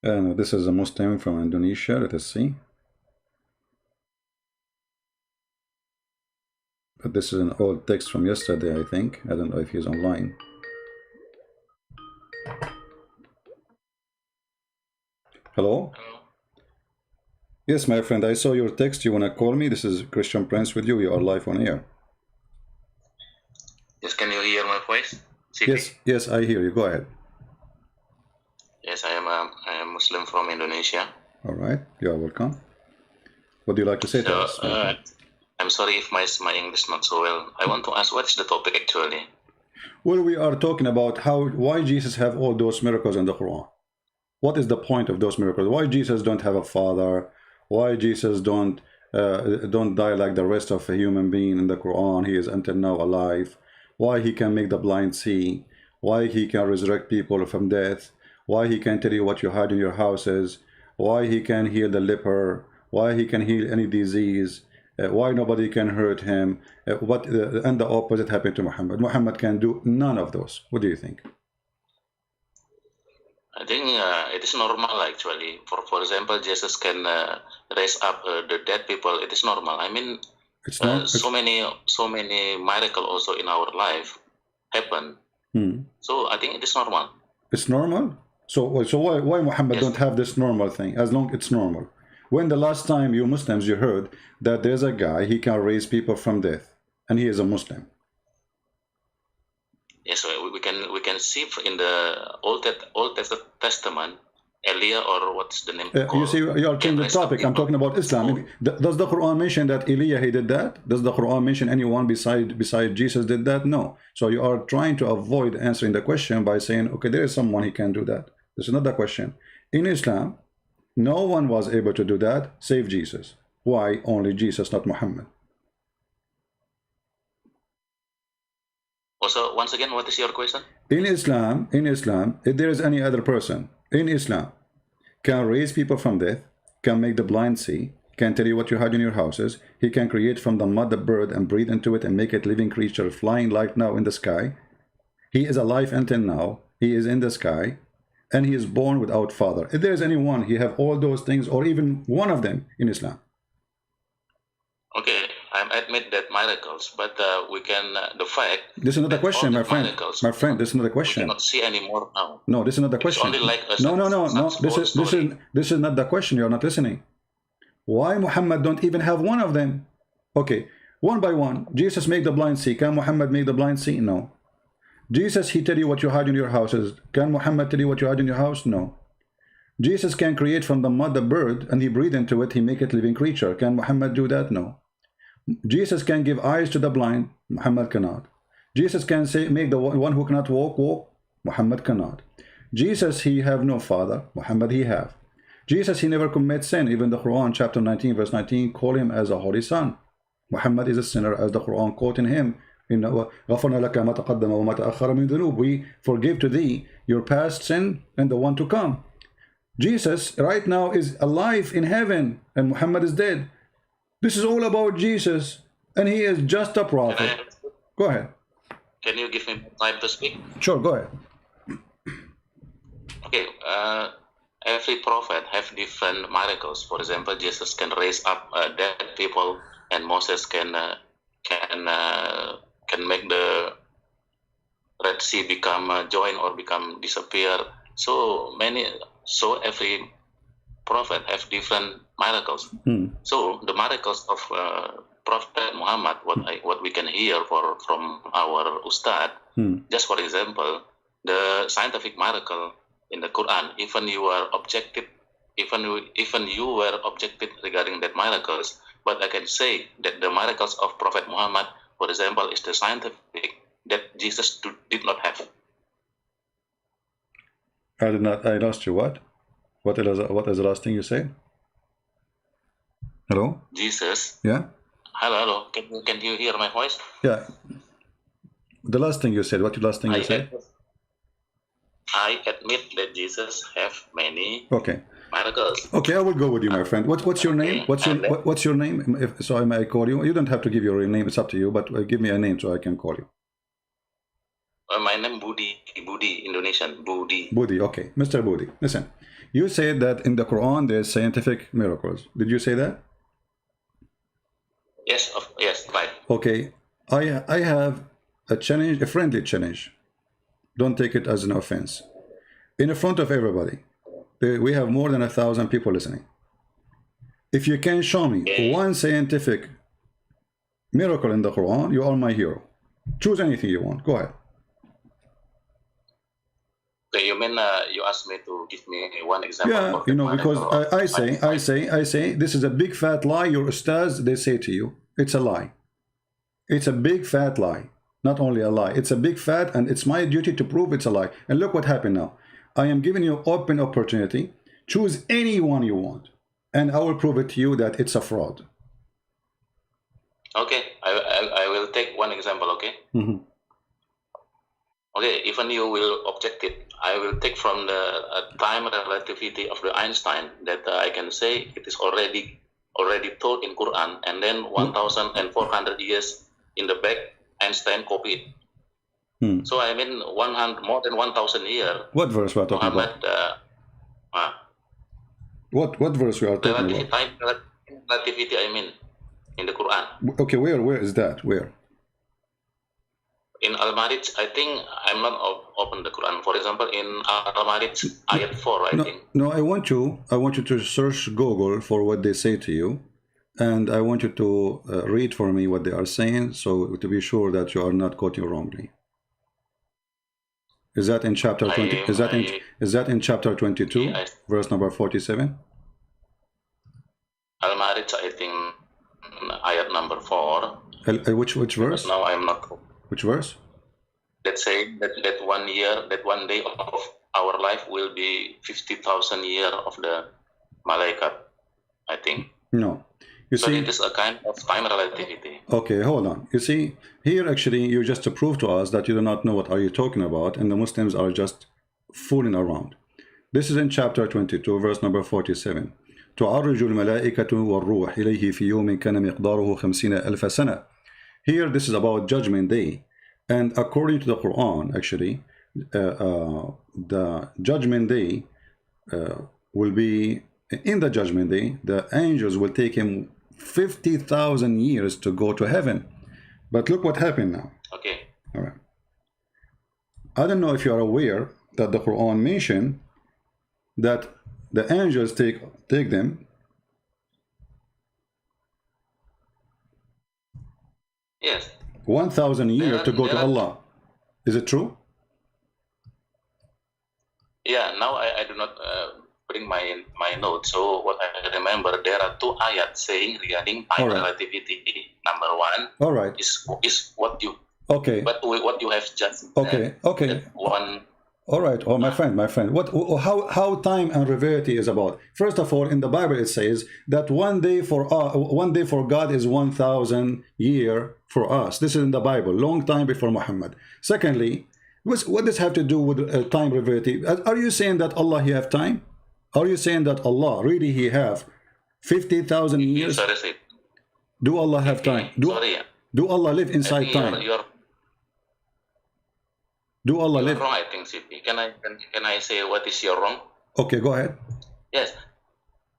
And this is a Muslim from Indonesia. Let us see. But this is an old text from yesterday, I think. I don't know if he's online. Hello? Yes, my friend, I saw your text. You want to call me? This is Christian Prince with you. We are live on air. Yes, can you hear my voice? Yes, I hear you. Go ahead. Yes, I am Muslim from Indonesia. All right, you are welcome. What do you like to say to us? I'm sorry if my English not so well. I want to ask, what's the topic actually? Well, we are talking about why Jesus have all those miracles in the Quran. What is the point of those miracles? Why Jesus don't have a father? Why Jesus don't die like the rest of a human being in the Quran? He is until now alive. Why he can make the blind see? Why he can resurrect people from death? Why he can tell you what you had in your houses? Why he can heal the leper? Why he can heal any disease? Why nobody can hurt him? And the opposite happened to Muhammad. Muhammad can do none of those. What do you think? I think it is normal actually. For example, Jesus can raise up the dead people. It is normal. I mean, so many miracles also in our life happen. So I think it is normal. It's normal. So why Muhammad don't have this normal thing? As long it's normal. When the last time you Muslims you heard that there's a guy he can raise people from death and he is a Muslim? Yes, we can see in the Old Testament, Elia, or what's the name? You see, you are changing the topic. I'm talking about Islam. Does the Quran mention that Elia he did that? Does the Quran mention anyone beside Jesus did that? No. So you are trying to avoid answering the question by saying, okay, there is someone he can do that. This is not the question. In Islam, no one was able to do that save Jesus. Why only Jesus, not Muhammad? Also, once again, what is your question? In Islam, if there is any other person in Islam can raise people from death, can make the blind see, can tell you what you had in your houses, he can create from the mud a bird and breathe into it and make it living creature flying like now in the sky. He is alive until now. He is in the sky and he is born without father. If there is anyone, he have all those things or even one of them in Islam. Okay, I admit that miracles, but we can the fact. This is not a question, my friend. My friend, this is not a question. We cannot see anymore now. No, this is not the question. Only like no. This is not the question. You are not listening. Why Muhammad don't even have one of them? Okay, one by one. Jesus make the blind see. Can Muhammad make the blind see? No. Jesus, he tell you what you had in your houses. Can Muhammad tell you what you had in your house? No. Jesus can create from the mud a bird and he breathe into it. He make it living creature. Can Muhammad do that? No. Jesus can give eyes to the blind. Muhammad cannot. Jesus can say make the one who cannot walk. Muhammad cannot. Jesus, he have no father. Muhammad, he have. Jesus, he never commit sin. Even the Quran chapter 19 verse 19 call him as a holy son. Muhammad is a sinner as the Quran quoting him. We forgive to thee your past sin and the one to come. Jesus right now is alive in heaven and Muhammad is dead. This is all about Jesus and he is just a prophet. Go ahead. Can you give me time to speak? Sure, go ahead. Okay, every prophet have different miracles. For example, Jesus can raise up dead people, and Moses can make the Red Sea become join or become disappear. So every prophet have different miracles. So the miracles of Prophet Muhammad, what we can hear from our Ustad, just for example, the scientific miracle in the Quran, even you were objective regarding that miracles, but I can say that the miracles of Prophet Muhammad, for example, is the scientific that Jesus did not have. I lost you. What is the last thing you said? Hello? Jesus. Yeah? Hello. Can you hear my voice? Yeah. The last thing you said, what the last thing you said? I admit that Jesus have many miracles. Okay, I will go with you, my friend. What's your name? What's your name? So I may call you. You don't have to give your name, it's up to you, but give me a name so I can call you. My name Budi. Budi, Indonesian, Budi. Budi, okay. Mr. Budi, listen. You said that in the Quran there's scientific miracles. Did you say that? Yes, yes, right. Okay. I have a challenge, a friendly challenge. Don't take it as an offense. In front of everybody, we have more than 1,000 people listening. If you can show me one scientific miracle in the Quran, you are my hero. Choose anything you want. Go ahead. Okay, you mean you asked me to give me one example? Yeah, you know, because I say, this is a big fat lie. Your ustaz, they say to you, it's a lie. It's a big fat lie. Not only a lie, it's a big fat, and it's my duty to prove it's a lie. And look what happened now. I am giving you open opportunity. Choose any one you want, and I will prove it to you that it's a fraud. Okay, I will take one example, okay? Okay, even you will object it, I will take from the time relativity of the Einstein that I can say it is already taught in Quran, and then 1,400 years in the back, Einstein copied. So I mean more than 1,000 years. What verse we are talking about? What verse we are talking about? Time relativity, I mean, in the Quran. Okay, where is that? Where? In Al-Marij, I think I'm not open the Quran. For example, in Al-Marij, ayat 4, I think. No, I want you to search Google for what they say to you, and I want you to read for me what they are saying, so to be sure that you are not quoting wrongly. Is that in chapter 20? Is that in chapter 22, verse number 47? Al-Marij, I think, ayat number 4. Which verse? Now I'm not. Which verse? Let's say that 1 year, that 1 day of our life will be 50,000 years of the malaikat, I think. No. You so see, it is a kind of time relativity. Okay, hold on. You see, here actually you just to prove to us that you do not know what are you talking about, and the Muslims are just fooling around. This is in chapter 22, verse number 47. تعرج الملائكة والروح إليه في يوم كان مقداره 50,000 سنة. Here, this is about Judgment Day, and according to the Quran, actually, the Judgment Day will be, in the Judgment Day, the angels will take him 50,000 years to go to heaven. But look what happened now. Okay. All right. I don't know if you are aware that the Quran mentioned that the angels take them. Yes. 1,000 years to go to Allah. Is it true? Yeah, now I do not bring my notes. So what I remember, there are 2 ayats saying regarding time relativity. Number 1 all right. is what you what you have just okay. one. All right, my friend, how time and relativity is about? First of all, in the Bible it says that one day for God is 1,000 years for us. This is in the Bible, long time before Muhammad. Secondly, what does have to do with time relativity? Are you saying that Allah he have time? Are you saying that Allah really he have 50,000 years? Do Allah have time? Do Allah live inside time? Do Allah live? Wrong, I think, CP. Can I say what is your wrong? Okay, go ahead. Yes,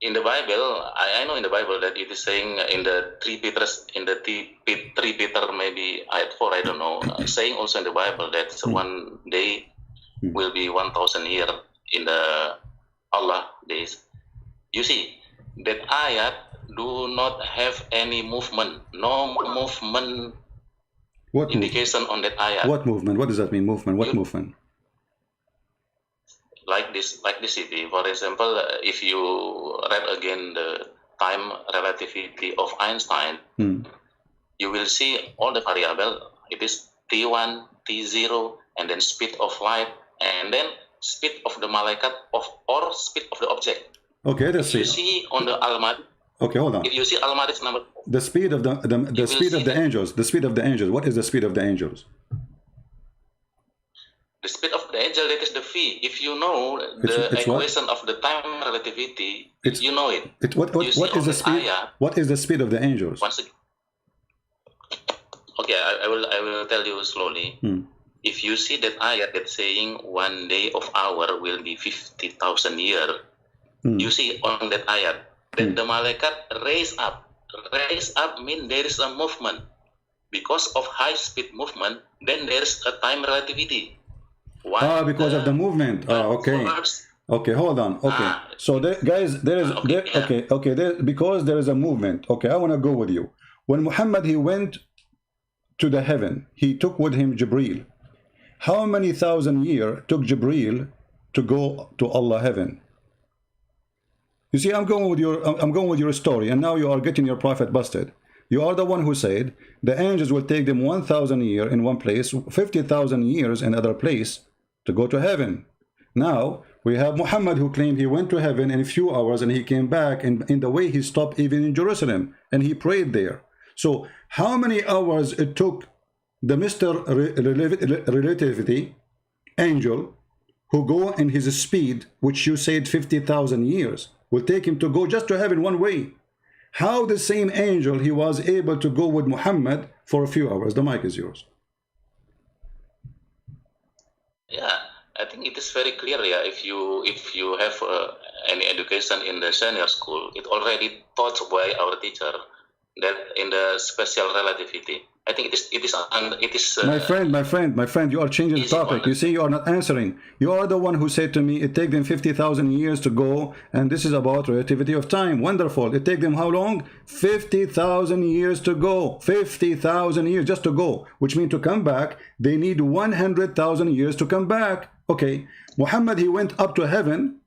in the Bible, I know in the Bible that it is saying in the 3 Peter maybe ayat 4, I don't know, saying also in the Bible that one day will be 1,000 years in the Allah days. You see, that ayat do not have any movement, no movement. What indication on that ayat? What movement? What does that mean? Movement? What movement? Like this, CP. For example, if you read again the time relativity of Einstein, you will see all the variable. It is T1, T0, and then speed of light, and then speed of the malaikat or speed of the object. Okay, let's see. You see on the Al-Marij. Okay, hold on. If you see Al-Marij number, the speed of the speed of the angels. The speed of the angels. What is the speed of the angels? The speed of the angel, that is the v. If you know the equation of the time relativity, you know it. What is the speed? What is the speed of the angels? Once again, okay, I will tell you slowly. if you see that ayat that's saying 1 day of hour will be 50,000 year, you see on that ayat that the malaikat raise up. Raise up means there is a movement. Because of high speed movement, then there's a time relativity. Because of the movement. Okay. Okay, hold on. Okay. So guys, there is because there is a movement. Okay, I want to go with you. When Muhammad he went to the heaven, he took with him Jibreel. How many thousand years took Jibreel to go to Allah heaven? You see, I'm going with your story, and now you are getting your prophet busted. You are the one who said the angels will take them 1,000 years in one place, 50,000 years in another place to go to heaven. Now we have Muhammad who claimed he went to heaven in a few hours and he came back, and in the way he stopped even in Jerusalem and he prayed there. So how many hours it took the Mr. Relativity angel who go in his speed, which you said 50,000 years, will take him to go just to heaven one way? How the same angel he was able to go with Muhammad for a few hours? The mic is yours. Yeah, I think it is very clear. Yeah, if you have any education in the senior school, it already taught by our teacher that in the special relativity. I think it is. My friend, you are changing the topic. You see, you are not answering. You are the one who said to me, it take them 50,000 years to go, and this is about relativity of time. Wonderful. It take them how long? 50,000 years to go. 50,000 years just to go, which means to come back, they need 100,000 years to come back. Okay, Muhammad, he went up to heaven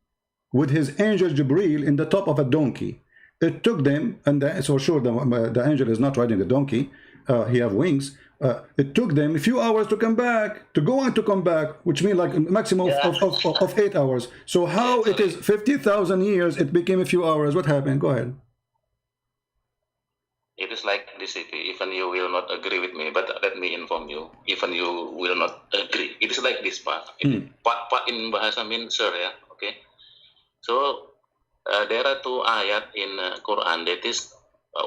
with his angel Jibreel in the top of a donkey. It took them, and for sure the angel is not riding the donkey. He have wings. It took them a few hours to come back, to go and to come back, which means like a maximum of 8 hours. So how it is 50,000 years, it became a few hours? What happened? Go ahead. It is like this, even you will not agree with me, but let me inform you, even you will not agree. It is like this, Pak. Pak in bahasa mean sir, ya. Okay. So there are two ayat in Quran, that is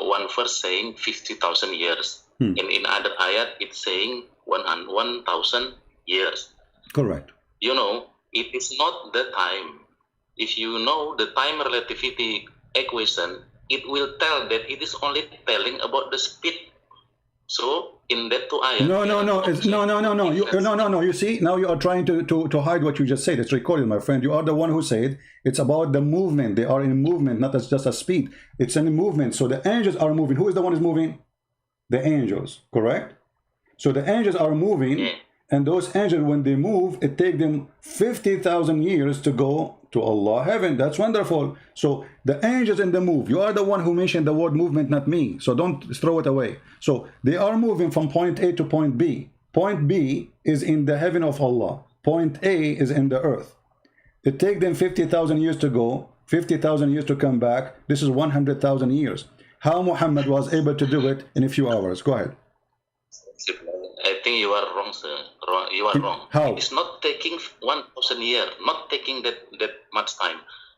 one verse saying 50,000 years. In other ayat, it's saying 1,000 years. Correct. You know, it is not the time. If you know the time relativity equation, it will tell that it is only telling about the speed. So in that two ayat. No. You see, now you are trying to hide what you just said. It's recorded, my friend. You are the one who said it's about the movement. They are in movement, not as just a speed. It's in movement. So the angels are moving. Who is the one who's moving? The angels, correct? So the angels are moving, and those angels, when they move, it takes them 50,000 years to go to Allah heaven. That's wonderful. So the angels in the move. You are the one who mentioned the word movement, not me. So don't throw it away. So they are moving from point A to point B. Point B is in the heaven of Allah. Point A is in the earth. It takes them 50,000 years to go, 50,000 years to come back. This is 100,000 years. How Muhammad was able to do it in a few hours? Go ahead. I think you are wrong, sir. You are wrong. How? It's not taking 1,000 years, not taking that much time,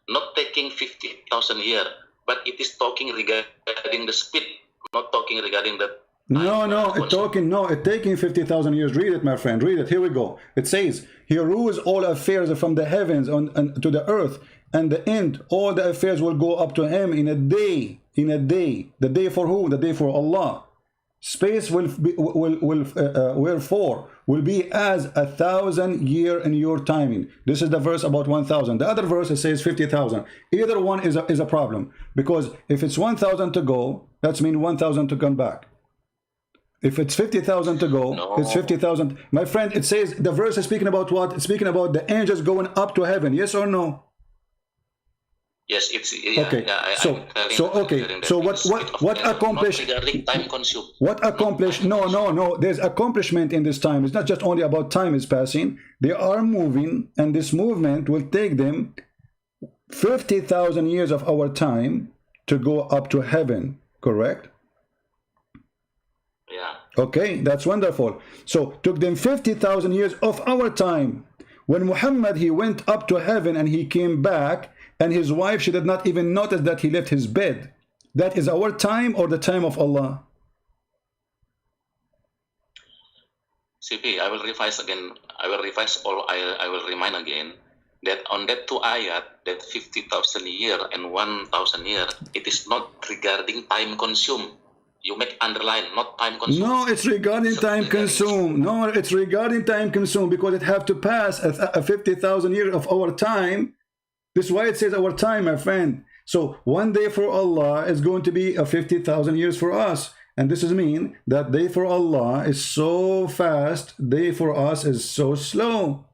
not taking 50,000 years, but it is talking regarding the speed, not talking regarding the time. It's taking 50,000 years. Read it, my friend. Read it. Here we go. It says, he rules all affairs from the heavens to the earth, and the end, all the affairs will go up to him in a day. In a day. The day for who? The day for Allah. Space will be as 1,000 years in your timing. This is the verse about 1,000. The other verse, it says 50,000. Either one is a problem, because if it's 1,000 to go, that's mean 1,000 to come back. If it's 50,000 to go, it's 50,000. My friend, it says, the verse is speaking about what? It's speaking about the angels going up to heaven. Yes or no? Yes, it's okay. So what accomplished? Time consumed. What accomplished? No. There's accomplishment in this time. It's not just only about time is passing. They are moving, and this movement will take them 50,000 years of our time to go up to heaven. Correct? Yeah. Okay, that's wonderful. So took them 50,000 years of our time. When Muhammad, he went up to heaven and he came back, and his wife, she did not even notice that he left his bed. That is our time or the time of Allah? CP, I will revise again. I will revise all. I will remind again that on that two ayat, that 50,000 year and 1,000 year, it is not regarding time consumed. You make underline, not time consumed. No, it's regarding time consumed. No, it's regarding time consumed because it have to pass a 50,000 years of our time. This is why it says our time, my friend. So one day for Allah is going to be a 50,000 years for us. And this is mean that day for Allah is so fast, day for us is so slow.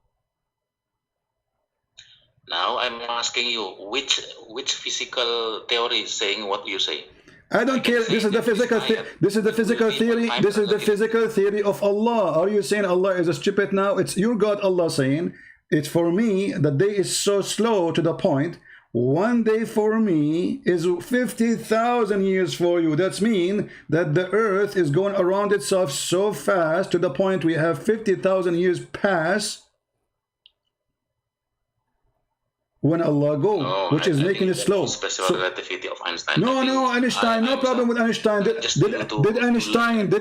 Now I'm asking you, which physical theory is saying what you say? I don't care. This is the physical this is the physical theory. This is the physical theory of Allah. Are you saying Allah is a stupid now? It's your God Allah saying, it's for me, the day is so slow to the point, one day for me is 50,000 years for you. That's mean that the earth is going around itself so fast to the point we have 50,000 years pass when Allah go, which is making it slow. Special relativity of Einstein. No, Einstein, no problem with Einstein. Did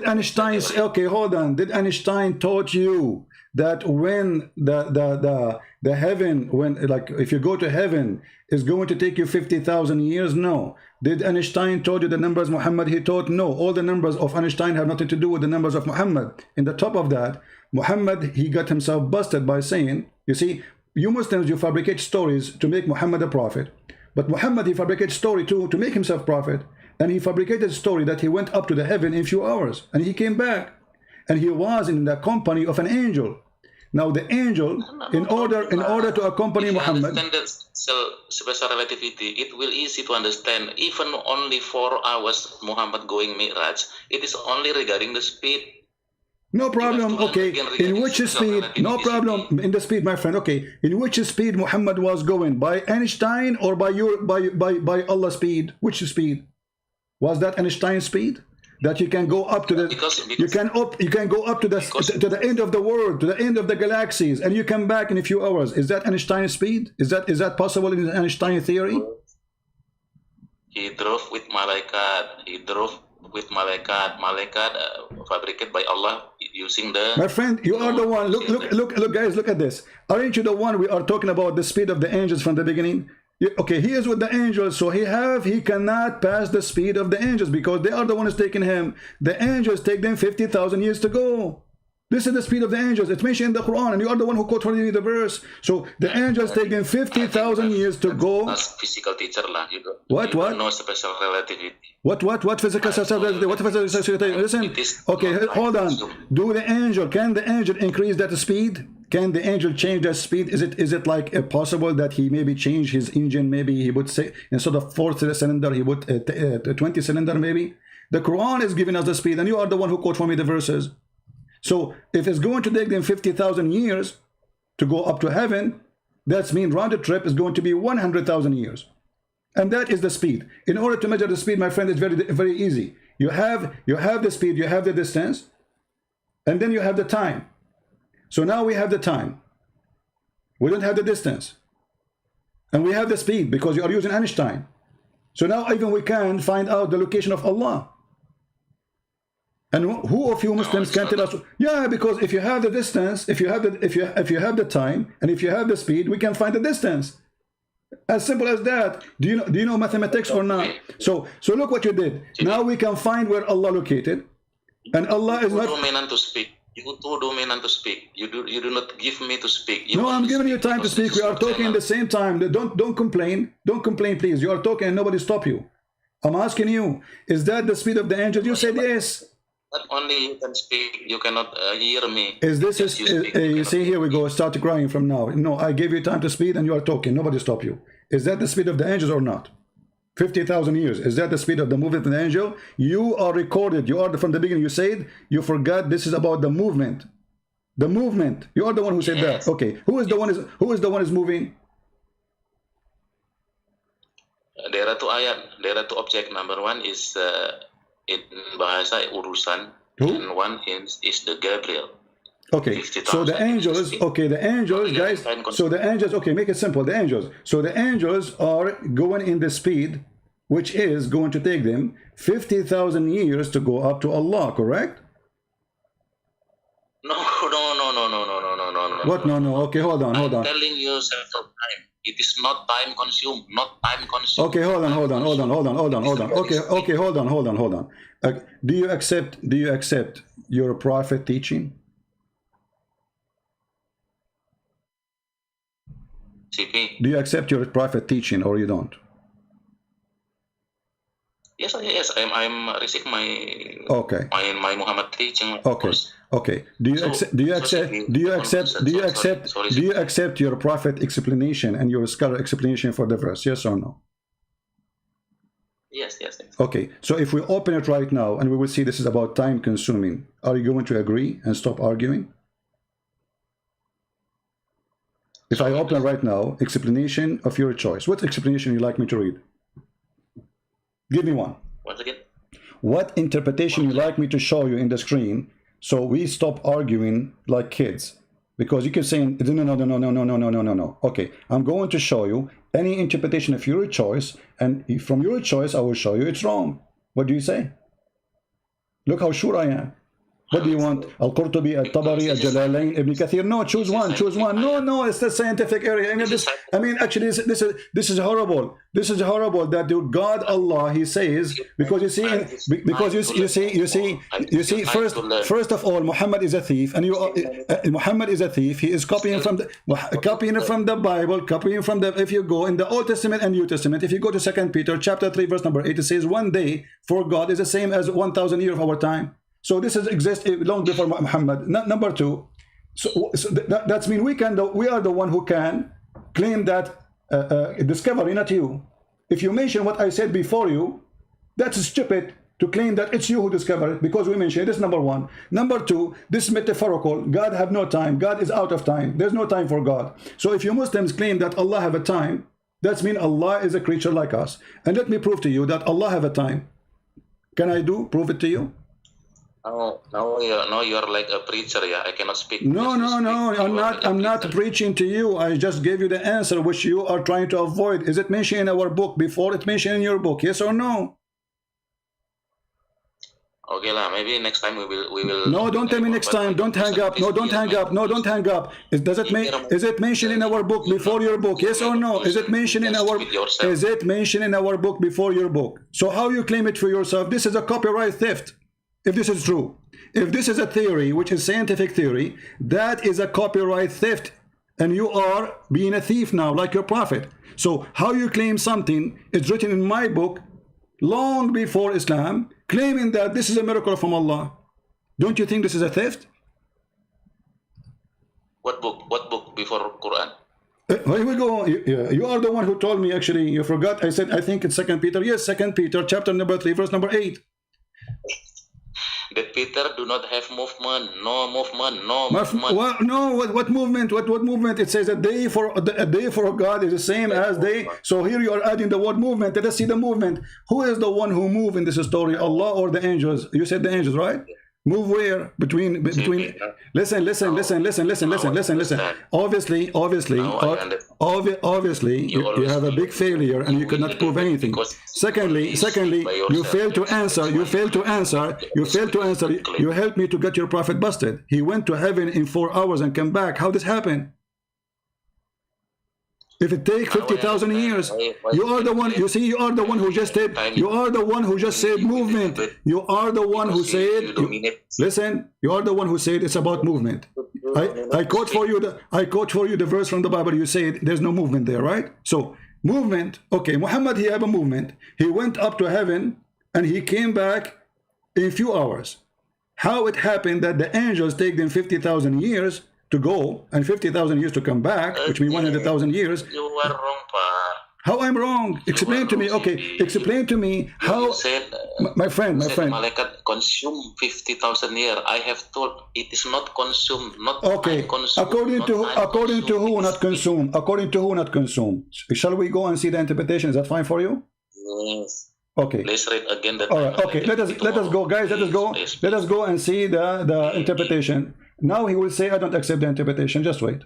Einstein say, okay, hold on. Did Einstein taught you that when the heaven, when, like, if you go to heaven, is going to take you 50,000 years? No. Did Einstein told you the numbers Muhammad he taught? No. All the numbers of Einstein have nothing to do with the numbers of Muhammad. In the top of that, Muhammad, he got himself busted by saying, you see, you Muslims, you fabricate stories to make Muhammad a prophet. But Muhammad, he fabricated story too to make himself prophet. And he fabricated a story that he went up to the heaven in a few hours. And he came back. And he was in the company of an angel. Now the angel, in order to accompany Muhammad. If you understand that special relativity, it will easy to understand. Even only 4 hours Muhammad going Mi'raj, it is only regarding the speed. No problem. Okay, in which speed? No problem. In the speed, my friend. Okay, in which speed Muhammad was going? By Einstein or by Allah's speed? Which speed? Was that Einstein's speed? That you can go up to the you can go up to the end of the world, to the end of the galaxies, and you come back in a few hours. Is that Einstein's speed? Is that possible in Einstein theory? He drove with malaikat. He drove with malaikat. Malaikat fabricated by Allah using the. My friend, you are the one. Look, guys, look at this. Aren't you the one we are talking about the speed of the angels from the beginning? Okay, he is with the angels, so he cannot pass the speed of the angels because they are the ones taking him. The angels take them 50,000 years to go. This is the speed of the angels. It's mentioned in the Quran, and you are the one who quote me the verse. So the angels take them 50,000 years to go. As physical teacher lah, What? No special relativity. What physical relativity? What physical relativity? Listen. Okay, hold on. Can the angel increase that speed? Can the angel change that speed? Is it like possible that he maybe change his engine? Maybe he would say instead of 4 cylinder, he would 20 cylinder maybe. The Quran is giving us the speed, and you are the one who quote for me the verses. So if it's going to take them 50,000 years to go up to heaven, that means round trip is going to be 100,000 years. And that is the speed. In order to measure the speed, my friend, it's very easy. You have the speed, you have the distance, and then you have the time. So now we have the time. We don't have the distance. And we have the speed because you are using Einstein. So now even we can find out the location of Allah. And who of you Muslims can tell us? Yeah, because if you have the distance, if you have the time, and if you have the speed, we can find the distance. As simple as that. Do you know mathematics or not? So look what you did. Now we can find where Allah located, and Allah is not dominant to speak. You too dominant to speak. You do not give me to speak. No, I'm giving you time to speak. We are talking at the same time. Don't complain. Don't complain, please. You are talking and nobody stop you. I'm asking you, is that the speed of the angels? You said yes. Not only you can speak, you cannot hear me. You see, here we go, start crying from now. No, I gave you time to speak and you are talking. Nobody stop you. Is that the speed of the angels or not? 50,000 years. Is that the speed of the movement of the angel? You are recorded. You are from the beginning. You said you forgot this is about the movement. The movement. You are the one who said that. Okay. Who is the one is moving? There are two ayat. There are two objects. Number one is in bahasa urusan, and one is the Gabriel. Okay, so the angels, guys, so the angels, okay, make it simple, the angels. So the angels are going in the speed, which is going to take them 50,000 years to go up to Allah, correct? No, What? No. Okay, hold on. I'm telling you several times. It is not time consumed. Not time consumed. Okay, hold on. Okay, hold on. Do you accept your prophet teaching? CP. Do you accept your prophet teaching or you don't? Yes. I'm receiving my Muhammad teaching. Okay. Do you accept your prophet explanation and your scholar explanation for the verse? Yes or no? Yes. Okay. So if we open it right now and we will see this is about time consuming, are you going to agree and stop arguing? If I open right now, explanation of your choice, what explanation you like me to read? Give me one. Once again. What interpretation you like me to show you in the screen, so we stop arguing like kids? Because you can say no. Okay, I'm going to show you any interpretation of your choice, and from your choice I will show you it's wrong. What do you say? Look how sure I am. What do you want? Al-Qurtubi, Al-Tabari, Al-Jalalain, Ibn Kathir? No, choose one. No, it's the scientific area. Actually, this is horrible. This is horrible that God Allah, He says, because you see, first of all, Muhammad is a thief, and Muhammad is a thief. He is copying from the Bible, if you go in the Old Testament and New Testament, if you go to 2 Peter chapter 3 verse number 8, it says one day for God is the same as 1,000 years of our time. So this has existed long before Muhammad. Number two, so that's mean we are the one who can claim that discovery, not you. If you mention what I said before you, that's stupid to claim that it's you who discovered it because we mentioned it. This is number one. Number two, this is metaphorical. God have no time. God is out of time. There's no time for God. So if you Muslims claim that Allah have a time, that's mean Allah is a creature like us. And let me prove to you that Allah have a time. Can I prove it to you? No, you're like a preacher. Yeah, I cannot speak. No. I'm not preaching to you. I just gave you the answer which you are trying to avoid. Is it mentioned in our book before it mentioned in your book? Yes or no? Okay, maybe next time we will. No, don't tell me next time. Don't hang up. No, don't hang up. Is it mentioned in our book before your book? Yes or no? Is it mentioned in our book before your book? So how you claim it for yourself? This is a copyright theft. If this is true, if this is a theory, which is scientific theory, that is a copyright theft, and you are being a thief now, like your prophet. So how you claim something is written in my book long before Islam, claiming that this is a miracle from Allah? Don't you think this is a theft? What book before Quran? Here we go. You are the one who told me. Actually, you forgot. I said I think it's 2 Peter. Yes, 2 Peter chapter number 3 verse number 8. That Peter do not have movement, no movement. What movement? What movement? It says a day for God is the same as day. So here you are adding the word movement. Let us see the movement. Who is the one who moved in this story? Allah or the angels? You said the angels, right? Move where? Between listen. Obviously, you have a big failure and you cannot prove anything. Secondly, you failed to answer. You helped me to get your prophet busted. He went to heaven in 4 hours and came back. How this happened? If it takes 50,000 years, you are the one. You see, you are the one who just said. You are the one who just said movement. You are the one who said. Listen, you are the one who said it's about movement. I quote for you the verse from the Bible. You said there's no movement there, right? So movement. Okay, Muhammad, he had a movement. He went up to heaven and he came back in a few hours. How it happened that the angels take them 50,000 years to go and 50,000 years to come back, which means 100,000 years. You are wrong, Pa. How I'm wrong? Explain to me. Okay, explain to me how. You said, my friend. Malaikat consume 50,000 years. I have told it is not consumed, not okay. Consumed, according to who, not consume. According to who, not consume. Shall we go and see the interpretation? Is that fine for you? Yes. Okay. Let's read again. All right. Okay. Let us go, guys. Let us go and see the interpretation. Now he will say, I don't accept the interpretation. Just wait.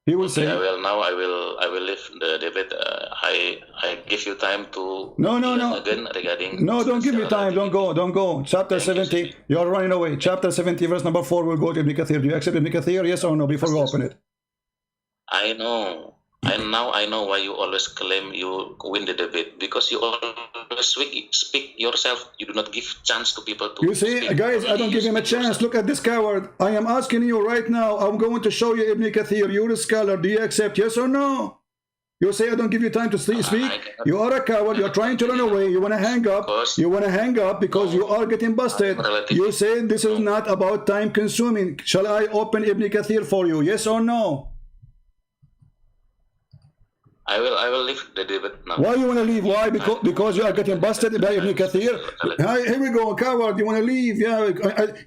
He will say. I will leave the debate. I give you time to No. again regarding. No, don't give me time. Don't go. Chapter 70. You're running away. Chapter 70, verse number 4. We'll go to Ibn Kathir. Do you accept Ibn Kathir? Yes or no? Before we open it. I know. And now I know why you always claim you win the debate, because you always speak yourself. You do not give chance to people to. You see, guys, I don't give him a chance. Look at this coward. I am asking you right now. I'm going to show you Ibn Kathir. You're a scholar. Do you accept? Yes or no? You say I don't give you time to speak. You are a coward. You're trying to run away. You want to hang up. You want to hang up because you are getting busted. You say this is not about time consuming. Shall I open Ibn Kathir for you? Yes or no? I will leave the debate now. Why you want to leave? Why? Because you are getting busted by Ibn Kathir. Here we go, coward. You want to leave? Yeah,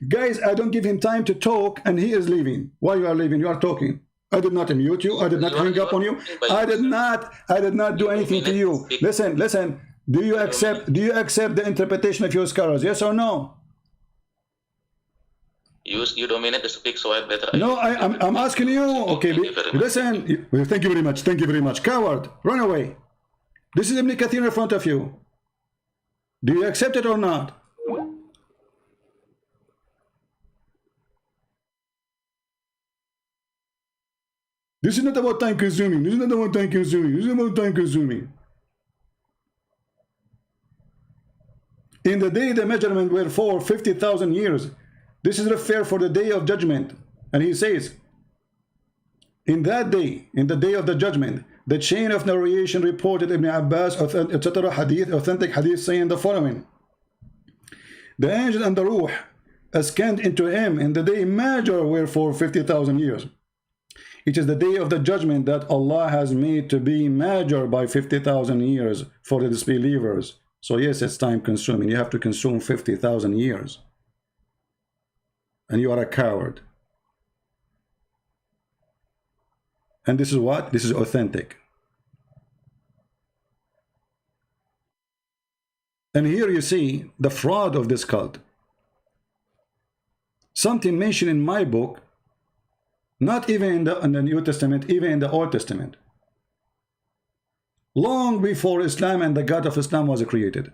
guys. I don't give him time to talk, and he is leaving. Why you are leaving? You are talking. I did not mute you. I did not hang up on you. I did not do anything to you. Listen. Do you accept the interpretation of your scholars? Yes or no? You dominate the speak, so I better. No, I'm asking you. Okay, listen. Thank you very much. Thank you very much. Coward, run away. This is Ibn Kathir in front of you. Do you accept it or not? This is not about time consuming. This is not about time consuming. This is about time consuming. In the day the measurement were for 50,000 years. This is referred for the day of judgment. And he says, in that day, in the day of the judgment, the chain of narration reported Ibn Abbas, etc. authentic hadith saying the following. The angel and the ruh ascend into him in the day measure were for 50,000 years. It is the day of the judgment that Allah has made to be measured by 50,000 years for the disbelievers. So yes, it's time consuming. You have to consume 50,000 years. And you are a coward. And this is what? This is authentic. And here you see the fraud of this cult. Something mentioned in my book, not even in the New Testament, even in the Old Testament. Long before Islam and the God of Islam was created.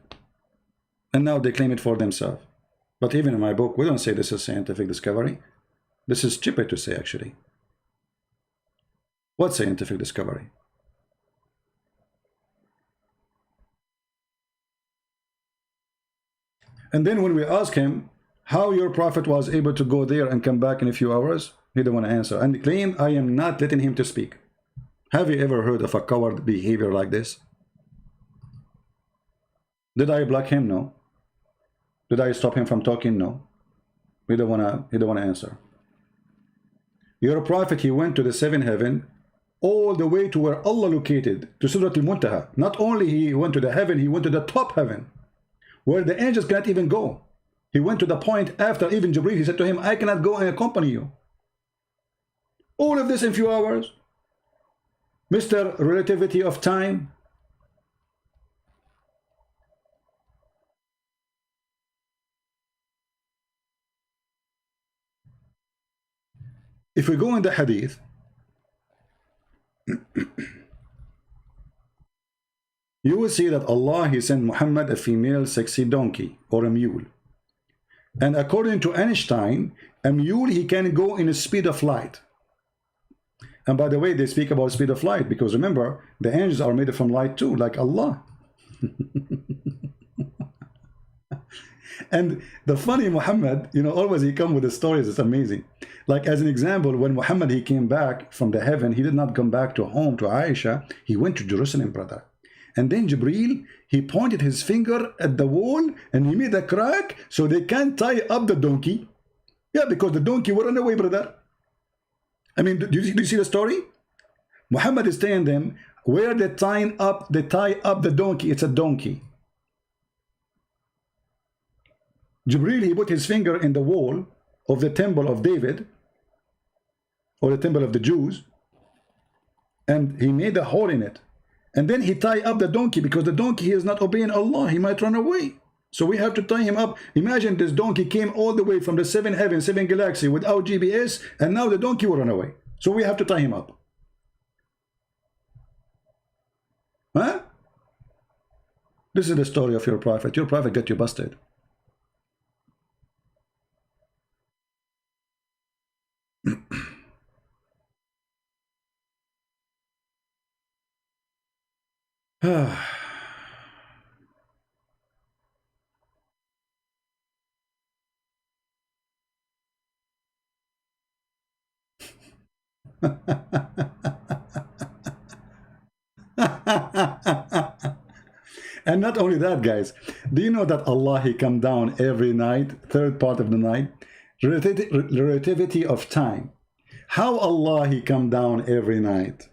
And now they claim it for themselves. But even in my book, we don't say this is scientific discovery. This is stupid to say, actually. What scientific discovery? And then when we ask him how your prophet was able to go there and come back in a few hours, he don't want to answer. And claim I am not letting him to speak. Have you ever heard of a coward behavior like this? Did I block him? No. Did I stop him from talking? No. He don't wanna answer. Your prophet, he went to the seventh heaven, all the way to where Allah located, to Surah Al-Muntaha. Not only he went to the heaven, he went to the top heaven, where the angels cannot even go. He went to the point after even Jibreel, he said to him, I cannot go and accompany you. All of this in few hours. Mr. Relativity of time. If we go in the hadith, you will see that Allah, he sent Muhammad a female sexy donkey or a mule. And according to Einstein, a mule, he can go in the speed of light. And by the way, they speak about speed of light because remember, the angels are made from light too, like Allah. And the funny Muhammad, you know, always he come with the stories. It's amazing. Like as an example, when Muhammad, he came back from the heaven, he did not come back to home to Aisha. He went to Jerusalem, brother. And then Jibreel, he pointed his finger at the wall and he made a crack so they can't tie up the donkey. Yeah, because the donkey will run away, brother. I mean, do you see the story? Muhammad is telling them where they tie up the donkey. It's a donkey. Jibreel, he put his finger in the wall of the temple of David, or the temple of the Jews, and he made a hole in it. And then he tied up the donkey because the donkey is not obeying Allah. He might run away. So we have to tie him up. Imagine this donkey came all the way from the seven heavens, seven galaxy without GPS, and now the donkey will run away. So we have to tie him up. Huh? This is the story of your prophet. Your prophet got you busted. And not only that, guys, do you know that Allah, he come down every night, third part of the night? Relativity of time. How Allah, he come down every night?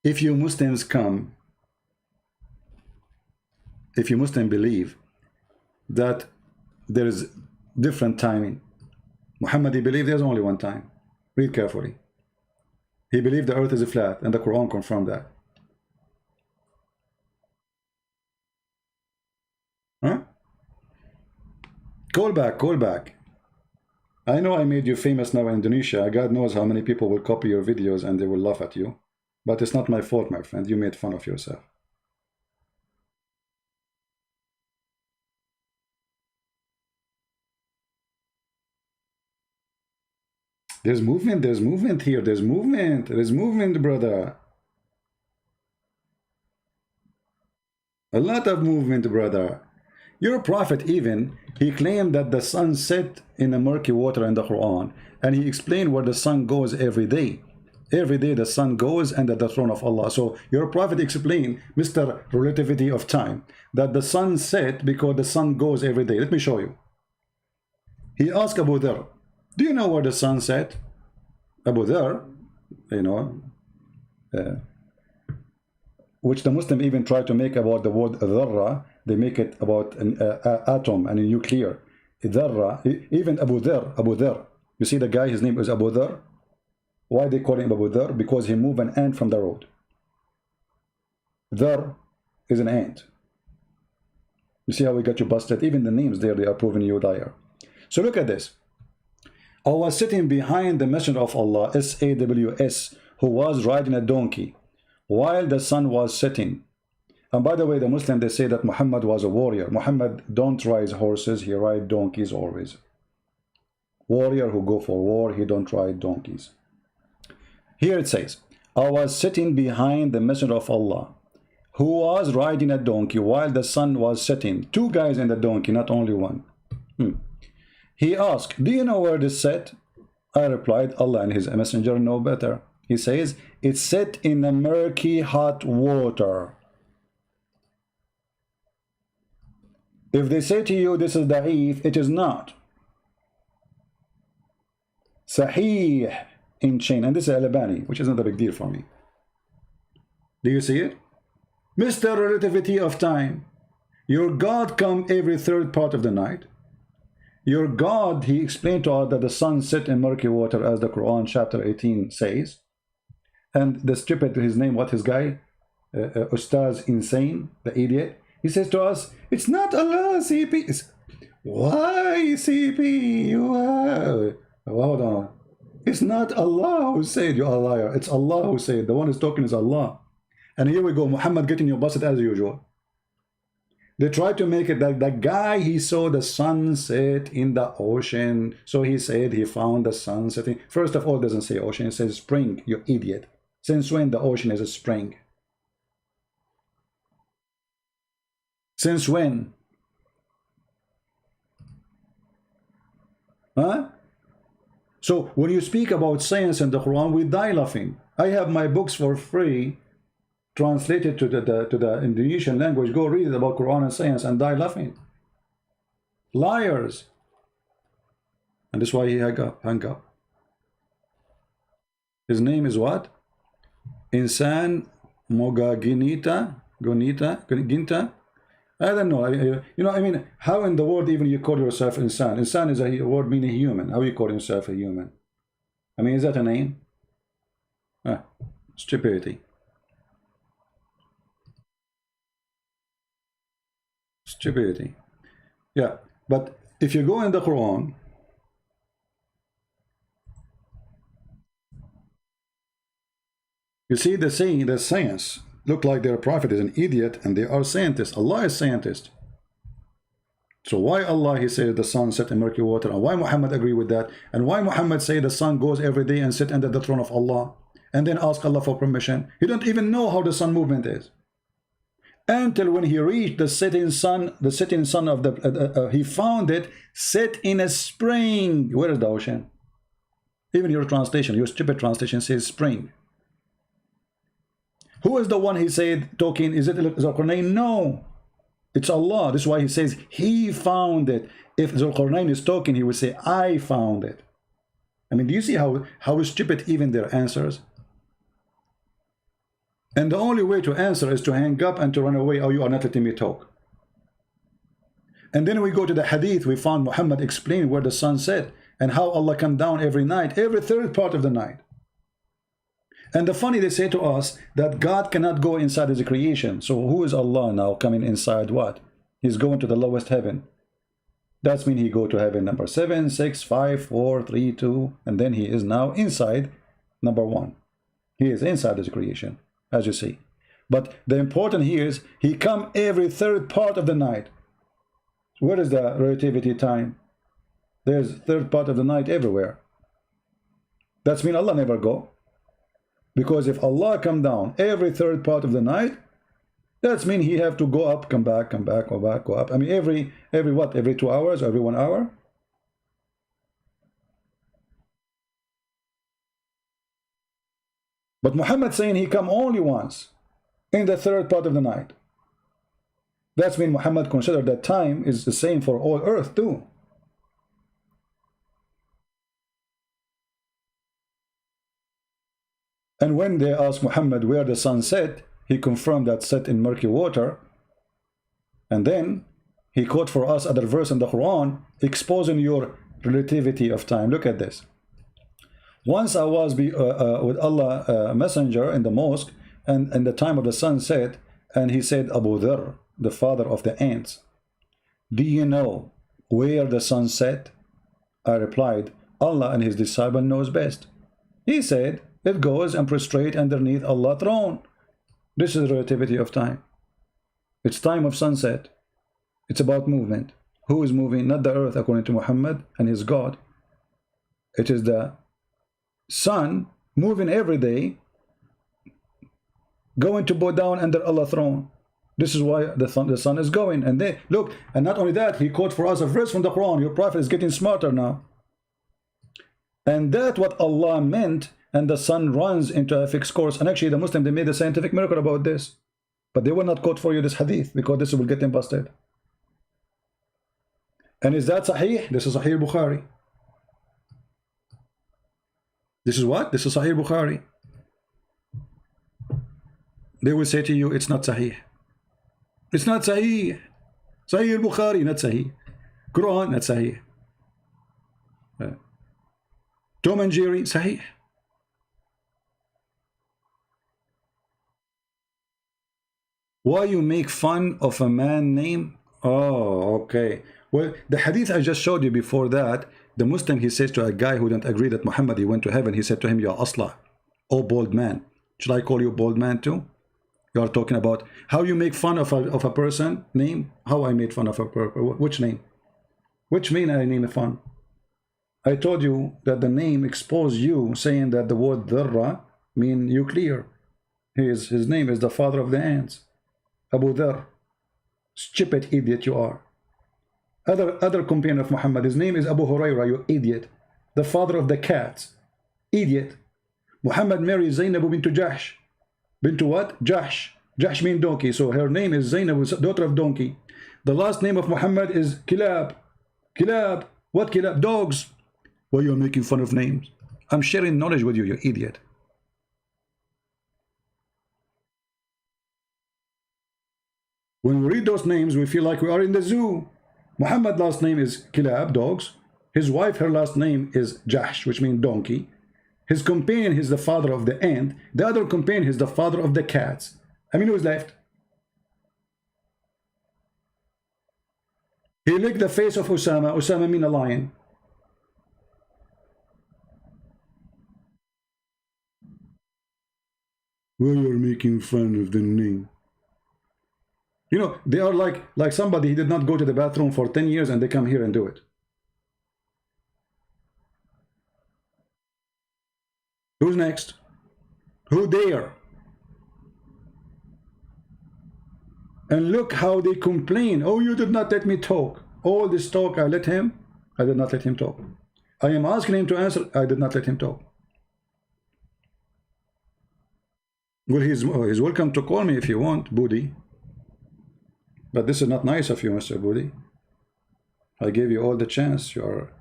If you Muslims come, if you Muslim believe that there is different timing, Muhammad, he believed there's only one time. Read carefully. He believed the earth is flat, and the Quran confirmed that. Huh? Call back, call back. I know I made you famous now in Indonesia. God knows how many people will copy your videos and they will laugh at you. But it's not my fault, my friend. You made fun of yourself. There's movement here. There's movement, brother. A lot of movement, brother. Your prophet even, he claimed that the sun set in a murky water in the Quran, and he explained where the sun goes every day. Every day the sun goes and at the throne of Allah. So your prophet explained, Mr. Relativity of time, that the sun set because the sun goes every day. Let me show you. He asked Abu Dhar, do you know where the sun set? Abu Dhar, you know, which the Muslim even try to make about the word dharra. They make it about an atom and a nuclear. Dharra, even Abu Dhar. You see the guy, his name is Abu Dhar. Why they call him Abu Dhar? Because he moved an ant from the road. Dhar is an ant. You see how we got you busted? Even the names there, they are proving you liar. So look at this. I was sitting behind the Messenger of Allah, S-A-W-S, who was riding a donkey while the sun was setting. And by the way, the Muslim, they say that Muhammad was a warrior. Muhammad don't ride horses, he ride donkeys always. Warrior who go for war, he don't ride donkeys. Here it says, I was sitting behind the Messenger of Allah, who was riding a donkey while the sun was setting. Two guys in the donkey, not only one. He asked, do you know where this set? I replied, Allah and his messenger know better. He says, it's set in a murky hot water. If they say to you this is da'if, it is not. Sahih in chain, and this is Al-Albani, which is not a big deal for me. Do you see it? Mr. Relativity of time. Your God come every third part of the night. Your God, he explained to us that the sun set in murky water, as the Quran chapter 18 says. And the stupid, his name, what his guy? Ustaz Insane, the idiot. He says to us, it's not Allah, CP. Why, CP? Hold on. It's not Allah who said you are a liar. It's Allah who said. The one who's talking is Allah. And here we go, Muhammad getting your busted as usual. They try to make it that the guy, he saw the sunset in the ocean. So he said he found the sun setting. First of all, it doesn't say ocean, it says spring, you idiot. Since when the ocean is a spring? Since when? Huh? So when you speak about science in the Quran, we die laughing. I have my books for free, translated to the Indonesian language. Go read it about Quran and science and die laughing. Liars. And that's why he hung up. His name is what? Insan Mogaginita Ginta. I don't know. You know, I mean, how in the world even you call yourself insan? Insan is a word meaning human. How you call yourself a human? I mean, is that a name? Stupidity. Stupidity. Yeah, but if you go in the Quran, you see the saying, the science, look like their prophet is an idiot and they are scientists. Allah is scientist. So why Allah, he says the sun set in murky water, and why Muhammad agree with that, and why Muhammad say the sun goes every day and sit under the throne of Allah and then ask Allah for permission? He don't even know how the sun movement is until when he reached the setting sun of the he found it set in a spring. Where is the ocean? Even your translation, your stupid translation, says spring. Who is the one he said talking? Is it Zulqarnain? No, it's Allah. This is why he says he found it. If Zulqarnain is talking, he would say I found it. I mean, do you see how stupid even their answers? And the only way to answer is to hang up and to run away. Oh, you are not letting me talk. And then we go to the hadith. We found Muhammad explain where the sun set and how Allah come down every night, every third part of the night. And the funny, they say to us that God cannot go inside his creation. So who is Allah now coming inside what? He's going to the lowest heaven. That's mean he go to heaven number 7, 6, 5, 4, 3, 2, and then he is now inside number 1. He is inside his creation, as you see. But the important here is he come every third part of the night. Where is the relativity time? There's third part of the night everywhere. That's mean Allah never go. Because if Allah come down every third part of the night, that's mean he have to go up, come back, go back, go up. I mean every what? Every 2 hours, every 1 hour? But Muhammad saying he come only once in the third part of the night. That's mean Muhammad considered that time is the same for all earth too. And when they asked Muhammad where the sun set, he confirmed that set in murky water. And then he quote for us other verse in the Quran exposing your relativity of time. Look at this. Once I was with Allah messenger in the mosque, and the time of the sun set, and he said, Abu Dharr, the father of the ants, do you know where the sun set? I replied, Allah and his disciple knows best. He said, it goes and prostrate underneath Allah's throne. This is relativity of time. It's time of sunset. It's about movement. Who is moving? Not the earth according to Muhammad and his God. It is the sun moving every day, going to bow down under Allah's throne. This is why the sun is going. And they look, and not only that, he quote for us a verse from the Quran. Your prophet is getting smarter now. And that's what Allah meant. And the sun runs into a fixed course. And actually the Muslim, they made a scientific miracle about this, but they will not quote for you this hadith because this will get them busted. And is that Sahih? This is Sahih Bukhari. This is what? This is Sahih Bukhari. They will say to you, it's not Sahih. It's not Sahih. Sahih Bukhari, not Sahih. Quran, not Sahih. Tom and Jerry, Sahih. Why you make fun of a man name? Oh, okay. Well, the hadith I just showed you before that, the Muslim, he says to a guy who don't agree that Muhammad, he went to heaven, he said to him, Ya Asla, oh bald man. Should I call you bald man too? You are talking about how you make fun of a person name? How I made fun of a person? Which name? Which mean I name a fun? I told you that the name exposed you saying that the word Dharra mean nuclear. His name is the father of the ants. Abu Dharr, stupid idiot you are. Other companion of Muhammad, his name is Abu Huraira, you idiot. The father of the cats, idiot. Muhammad married Zainab bint Jahsh. Bint what? Jahsh. Jahsh means donkey, so her name is Zainab, daughter of donkey. The last name of Muhammad is Kilab. Kilab. What Kilab? Dogs. Why you are making fun of names? I'm sharing knowledge with you, you idiot. When we read those names, we feel like we are in the zoo. Muhammad's last name is Kilab, dogs. His wife, her last name is Jahsh, which means donkey. His companion is the father of the ant. The other companion is the father of the cats. I mean, who's left? He licked the face of Osama. Osama means a lion. Well, you're making fun of the name. You know, they are like somebody who did not go to the bathroom for 10 years and they come here and do it. Who's next? Who dare? And look how they complain. Oh, you did not let me talk. All this talk, I let him. I did not let him talk. I am asking him to answer. I did not let him talk. Well, he's welcome to call me if you want, Budi. But this is not nice of you, Mr. Budi. I gave you all the chance. You are,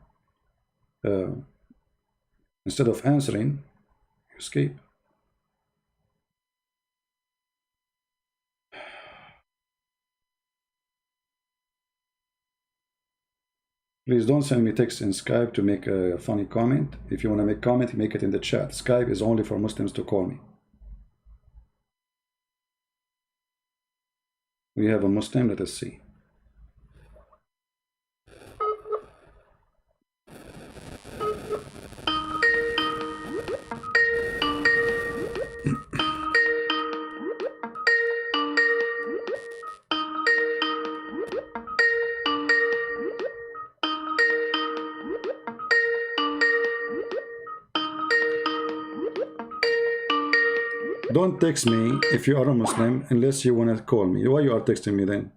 instead of answering, you escape. Please don't send me text in Skype to make a funny comment. If you want to make comment, make it in the chat. Skype is only for Muslims to call me. We have a Muslim, let us see. Don't text me if you are a Muslim unless you want to call me. Why you are texting me then?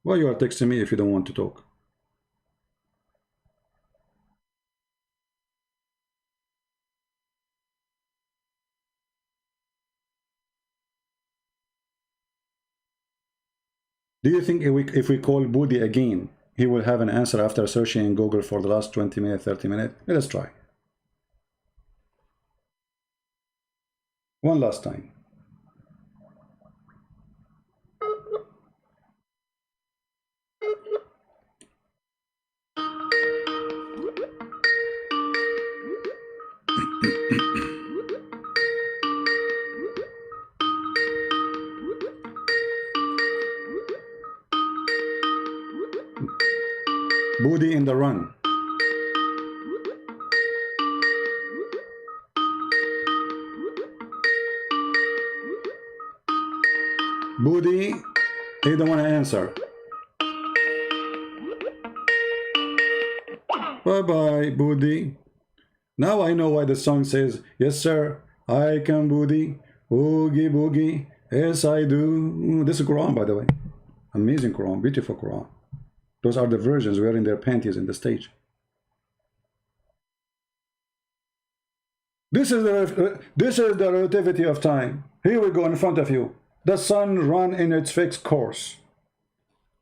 Why you are texting me if you don't want to talk? Do you think if we call Budi again, he will have an answer after searching in Google for the last 20 minutes, 30 minutes? Let us try. One last time. Budi in the run. Budi, he don't want to answer. Bye-bye, Budi. Now I know why the song says, yes, sir, I can Budi, oogie boogie, yes, I do. This is Quran, by the way. Amazing Quran, beautiful Quran. Those are the virgins wearing their panties in the stage. This is the relativity of time. Here we go in front of you. The sun run in its fixed course.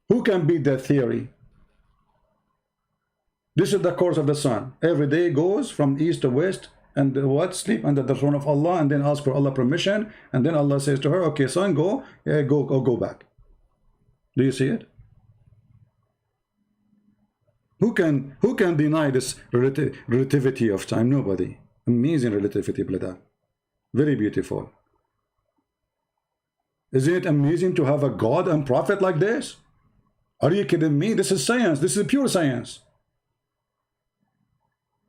Who can beat that theory? This is the course of the sun. Every day goes from east to west, and what? Sleep under the throne of Allah, and then ask for Allah permission, and then Allah says to her, okay, sun, go, go back. Do you see it? Who can deny this relativity of time? Nobody. Amazing relativity, brother. Very beautiful. Isn't it amazing to have a God and prophet like this? Are you kidding me? This is science. This is pure science.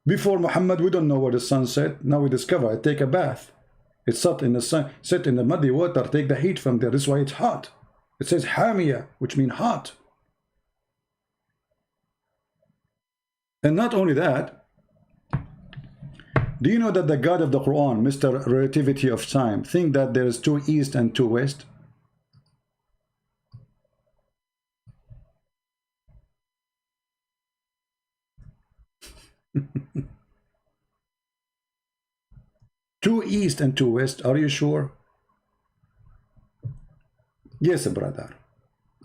Before Muhammad, we don't know where the sun set. Now we discover it. Take a bath. It sat in the sun, set in the muddy water. Take the heat from there. This is why it's hot. It says Hamiya, which means hot. And not only that, do you know that the God of the Quran, Mr. Relativity of Time, think that there is two east and two west? Two east and two west, are you sure? Yes, brother.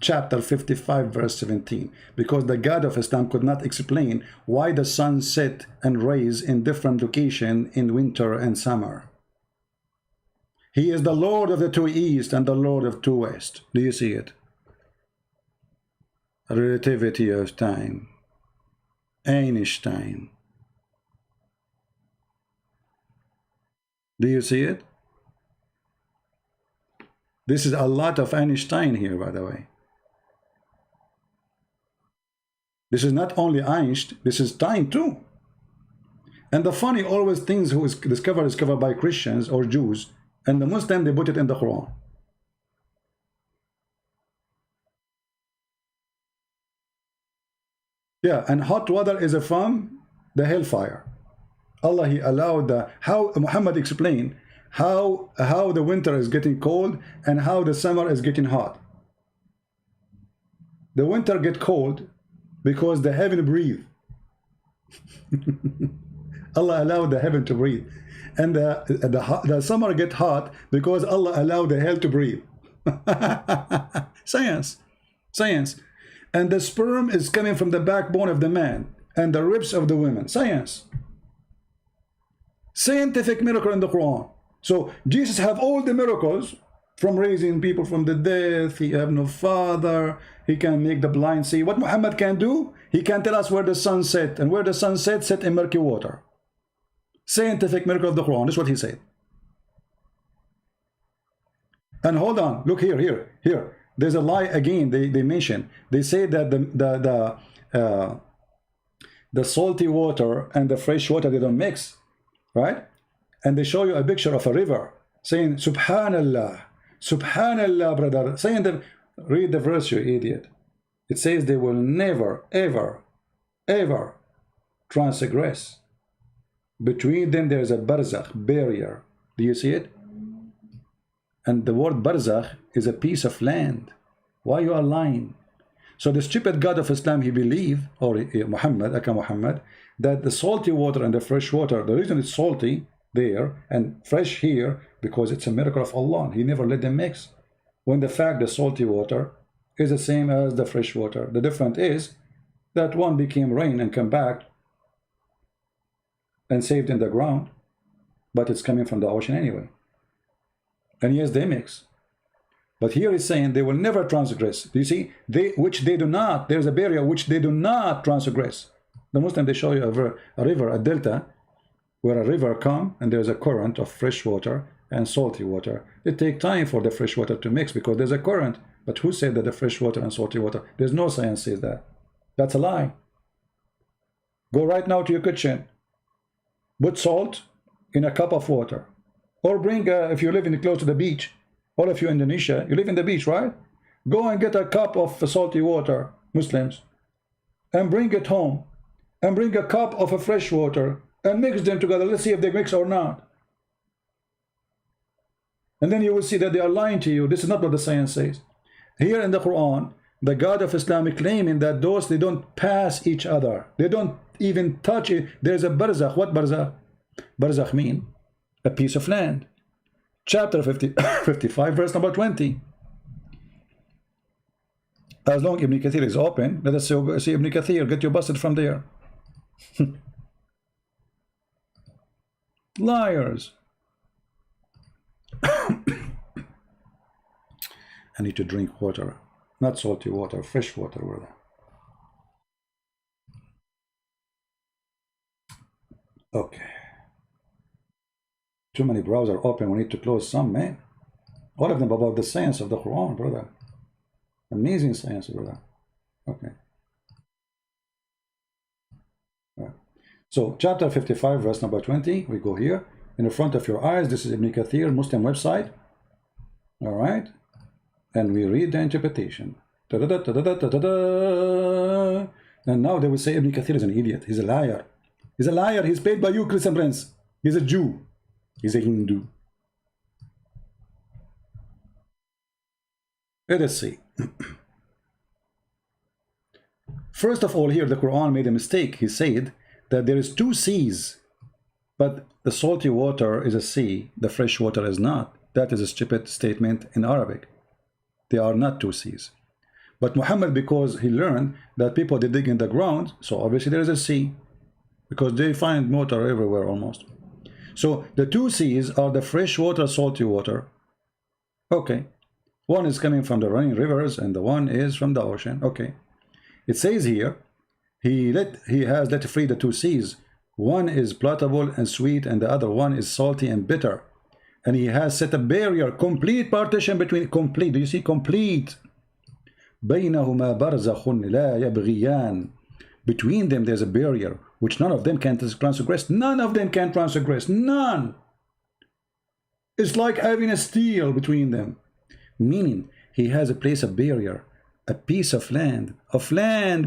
Chapter 55, verse 17. Because the God of Islam could not explain why the sun set and rise in different location in winter and summer. He is the Lord of the two east and the Lord of two west. Do you see it? Relativity of time. Einstein. Do you see it? This is a lot of Einstein here, by the way. This is not only Einstein, this is time too. And the funny, always things who is discovered by Christians or Jews, And the Muslim, they put it in the Quran. Yeah, and hot water is from the hellfire. Allah, he allowed the, how Muhammad explained how the winter is getting cold and how the summer is getting hot. The winter get cold because the heaven breathe. Allah allowed the heaven to breathe, and the summer get hot because Allah allowed the hell to breathe. Science. And the sperm is coming from the backbone of the man and the ribs of the women. Science. Scientific miracle in the Quran. So Jesus have all the miracles, from raising people from the dead. He have no father. He can make the blind see. What Muhammad can do, he can tell us where the sun set, and where the sun set in murky water. Scientific miracle of the Quran. That's what he said. And hold on, look here. There's a lie again. They mention. They say that the salty water and the fresh water, they don't mix, right? And they show you a picture of a river, saying Subhanallah, Subhanallah, brother. Saying that, read the verse, you idiot. It says they will never, ever transgress. Between them there is a barzakh, barrier. Do you see it? And the word barzakh is a piece of land. Why you are lying? So the stupid God of Islam, he believe, or Muhammad, Aka Muhammad, that the salty water and the fresh water, the reason it's salty there and fresh here, because it's a miracle of Allah. He never let them mix. When the fact the salty water is the same as the fresh water. The difference is that one became rain and come back and saved in the ground, but it's coming from the ocean anyway. And yes, they mix. But here he's saying they will never transgress. Do you see? Which they do not. There's a barrier which they do not transgress. The Muslim, they show you a river, a delta, where a river come and there's a current of fresh water and salty water. It takes time for the fresh water to mix because there's a current. But who said that the fresh water and salty water? There's no science says that. That's a lie. Go right now to your kitchen. Put salt in a cup of water. Or bring, if you live close to the beach, all of you in Indonesia, you live in the beach, right? Go and get a cup of salty water, Muslims, and bring it home. And bring a cup of a fresh water and mix them together. Let's see if they mix or not. And then you will see that they are lying to you. This is not what the science says. Here in the Quran, the God of Islam is claiming that those, they don't pass each other. They don't even touch it. There's a barzakh. What barzakh? Barzakh mean a piece of land. Chapter 55, verse number 20. As long as Ibn Kathir is open, let us see Ibn Kathir. Get you busted from there. Liars. I need to drink water, not salty water, fresh water, brother. Okay. Too many browsers open. We need to close some, man. All of them about the science of the Quran, brother. Amazing science, brother. Okay. All right. So, chapter 55, verse number 20. We go here. In the front of your eyes, this is Ibn Kathir, Muslim website. All right. And we read the interpretation. Da -da -da -da -da -da -da -da. And now they will say Ibn Kathir is an idiot. He's a liar. He's a liar. He's paid by you, Christian Prince. He's a Jew. He's a Hindu. Let us see. First of all, here the Quran made a mistake. He said that there is two seas, but the salty water is a sea, the fresh water is not. That is a stupid statement in Arabic. They are not two seas. But Muhammad, because he learned that people, they dig in the ground, so obviously there is a sea, because they find water everywhere almost. So the two seas are the fresh water, salty water. Okay. One is coming from the running rivers and the one is from the ocean. Okay. It says here, he has let free the two seas. One is potable and sweet and the other one is salty and bitter. And he has set a barrier, complete partition between, complete, do you see, complete. بينهما برزخ لا يبغيان. Between them there's a barrier which none of them can transgress. None of them can transgress. None. It's like having a steel between them, meaning he has a place of barrier, a piece of land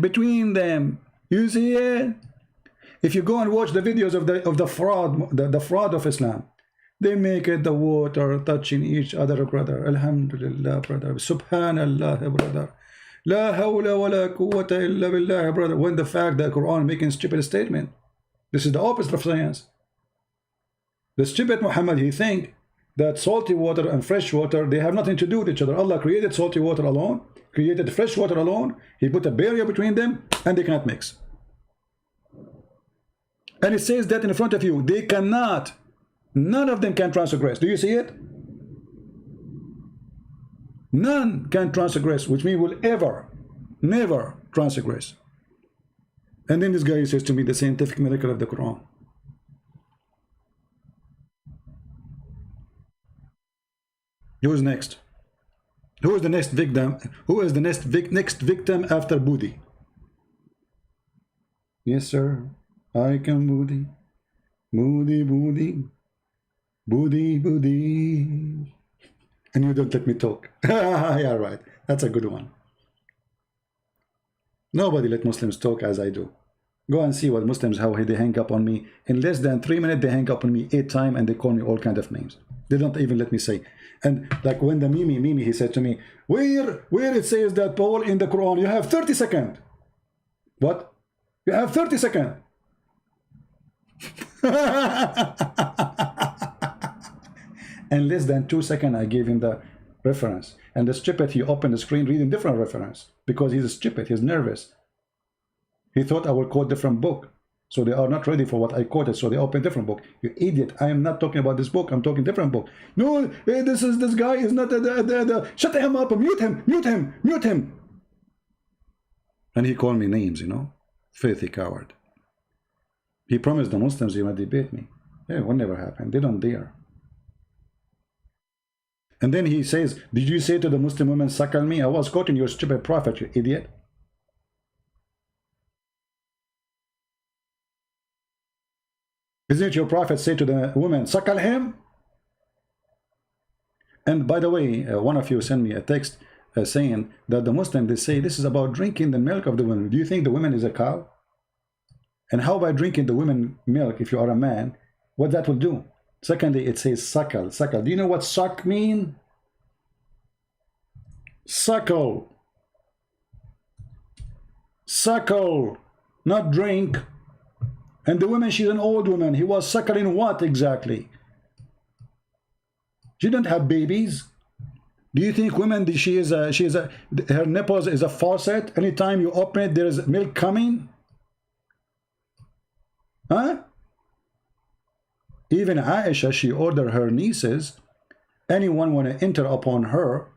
between them. You see it? If you go and watch the videos of the fraud, the fraud of Islam, they make it the water touching each other, brother. Alhamdulillah, brother. Subhanallah, brother. La hawla wa la quwwata illa billah, brother. When the fact that Quran making stupid statement. This is the opposite of science. The stupid Muhammad, he think that salty water and fresh water, they have nothing to do with each other. Allah created salty water alone, created fresh water alone. He put a barrier between them, and they cannot mix. And it says that in front of you, they cannot. None of them can transgress. Do you see it? None can transgress, which means will ever, never transgress. And then this guy says to me the scientific miracle of the Quran. Who is next? Who is the next victim? Who is the next victim after Budi? Yes, sir. I can Budi. Budi, Budi. Budi, Budi. And you don't let me talk. Yeah, right. That's a good one. Nobody let Muslims talk as I do. Go and see what Muslims, how they hang up on me. In less than 3 minutes, they hang up on me 8 times and they call me all kind of names. They don't even let me say. And like when the Mimi, he said to me, where it says that, Paul, in the Quran, you have 30 seconds. What? You have 30 seconds. And less than 2 seconds, I gave him the reference. And the stupid, he opened the screen reading different reference because he's stupid, he's nervous. He thought I would quote different book. So they are not ready for what I quoted, so they open different book. You idiot, I am not talking about this book, I'm talking different book. No, this guy is not shut him up, mute him. And he called me names, you know, filthy coward. He promised the Muslims he would debate me. Yeah, it will never happen, they don't dare. And then he says, did you say to the Muslim women, suckle me? I was quoting your stupid prophet, you idiot. Isn't it your prophet say to the woman, suckle him? And by the way, one of you sent me a text saying that the Muslim, they say this is about drinking the milk of the women. Do you think the woman is a cow? And how about drinking the women milk if you are a man? What that will do? Secondly, it says suckle. Suckle. Do you know what suck mean? Suckle. Suckle. Not drink. And the woman, she's an old woman. He was suckling what exactly? She didn't have babies. Do you think women, her nipples is a faucet? Anytime you open it, there is milk coming? Huh? Even Aisha, she ordered her nieces, anyone want to enter upon her,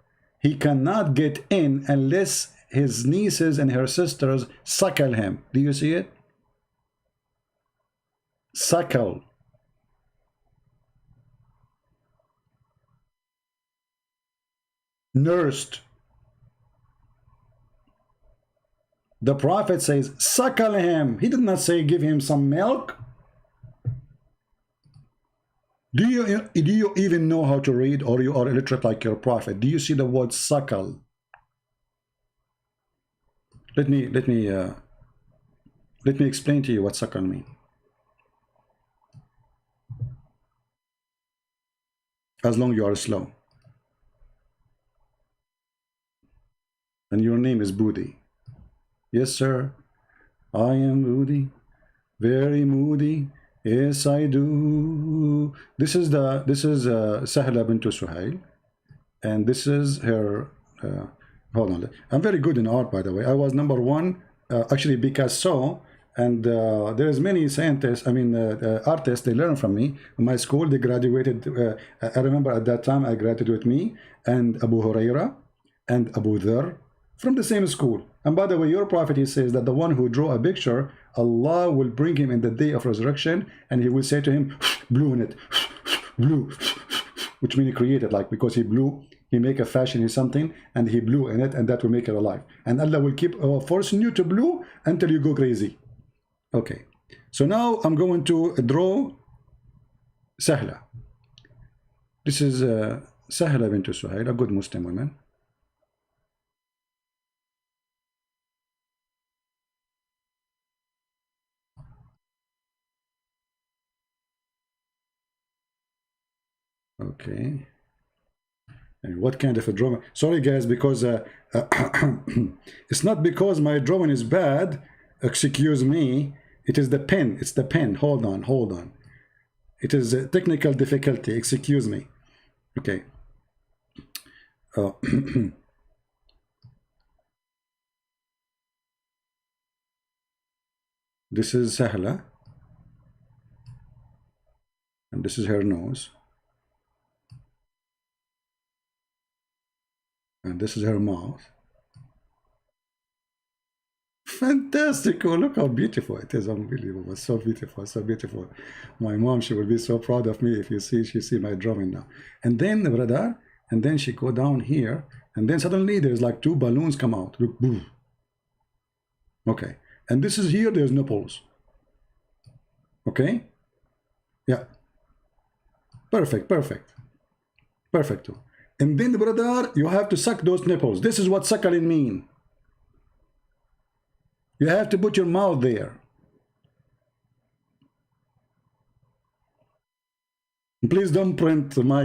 he cannot get in unless his nieces and her sisters suckle him. Do you see it? Suckle. Nursed. The Prophet says, suckle him. He did not say give him some milk. Do you even know how to read, or you are illiterate like your Prophet? Do you see the word suckle? Let me explain to you what suckle means. As long as you are slow. And your name is Budi. Yes, sir. I am Budi. Very moody. Yes, I do. This is Sahla bint Suhail, and this is her. Hold on. I'm very good in art, by the way. I was #1, actually Picasso, and there's many scientists. I mean, artists. They learn from me. In my school, they graduated. I remember at that time, I graduated with me and Abu Huraira and Abu Dhar from the same school. And by the way, your prophet, he says that the one who drew a picture, Allah will bring him in the day of resurrection, and he will say to him, blew in it, blew, which means he created, like, because he blew, he make a fashion in something, and he blew in it, and that will make it alive. And Allah will keep forcing you to blow until you go crazy. Okay, so now I'm going to draw Sahla. This is Sahla bint Suhail, a good Muslim woman. Okay. And what kind of a drawing? Sorry guys, because it's not because my drawing is bad. Excuse me. It is the pen. It's the pen. Hold on, hold on. It is a technical difficulty. Excuse me. Okay. This is Sahla. And this is her nose. And this is her mouth. Fantastic. Oh, look how beautiful it is. Unbelievable. So beautiful, so beautiful. My mom, she will be so proud of me if she see my drawing now. And then the brother, and then she go down here, and then suddenly there's like 2 balloons come out. Look, boom. Okay. And this is here, there's nipples. Okay? Yeah. Perfect, perfect. Perfect. And then, brother, you have to suck those nipples. This is what suckling mean. You have to put your mouth there. Please don't print my